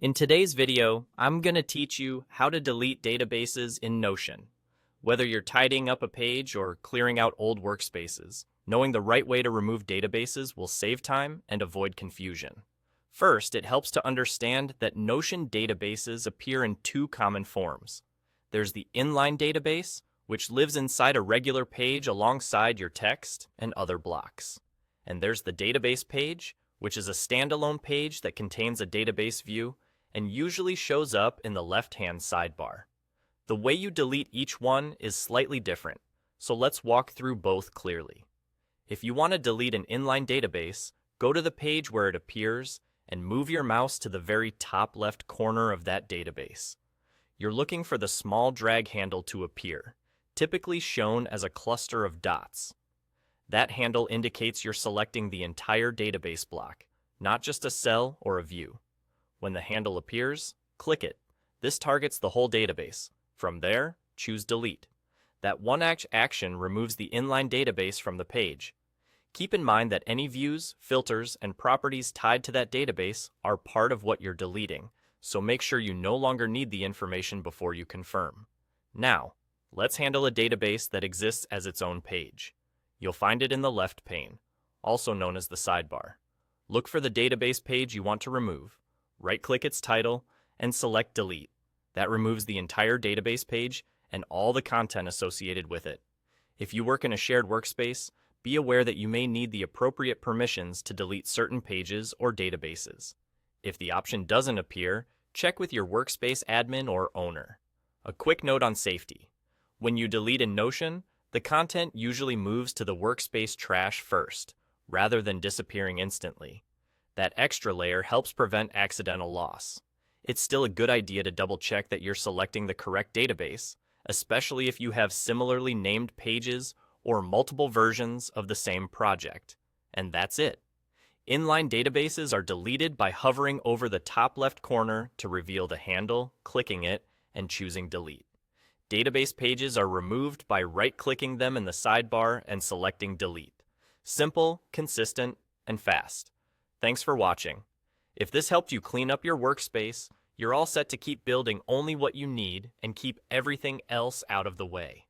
In today's video, I'm going to teach you how to delete databases in Notion. Whether you're tidying up a page or clearing out old workspaces, knowing the right way to remove databases will save time and avoid confusion. First, it helps to understand that Notion databases appear in two common forms. There's the inline database, which lives inside a regular page alongside your text and other blocks. And there's the database page, which is a standalone page that contains a database view and usually shows up in the left-hand sidebar. The way you delete each one is slightly different, so let's walk through both clearly. If you want to delete an inline database, go to the page where it appears and move your mouse to the very top left corner of that database. You're looking for the small drag handle to appear, typically shown as a cluster of dots. That handle indicates you're selecting the entire database block, not just a cell or a view. When the handle appears, click it. This targets the whole database. From there, choose Delete. That one action removes the inline database from the page. Keep in mind that any views, filters, and properties tied to that database are part of what you're deleting, so make sure you no longer need the information before you confirm. Now, let's handle a database that exists as its own page. You'll find it in the left pane, also known as the sidebar. Look for the database page you want to remove. Right-click its title and select Delete. That removes the entire database page and all the content associated with it. If you work in a shared workspace, be aware that you may need the appropriate permissions to delete certain pages or databases. If the option doesn't appear, check with your workspace admin or owner. A quick note on safety. When you delete in Notion, the content usually moves to the workspace trash first, rather than disappearing instantly. That extra layer helps prevent accidental loss. It's still a good idea to double-check that you're selecting the correct database, especially if you have similarly named pages or multiple versions of the same project. And that's it. Inline databases are deleted by hovering over the top left corner to reveal the handle, clicking it, and choosing Delete. Database pages are removed by right-clicking them in the sidebar and selecting Delete. Simple, consistent, and fast. Thanks for watching. If this helped you clean up your workspace, you're all set to keep building only what you need and keep everything else out of the way.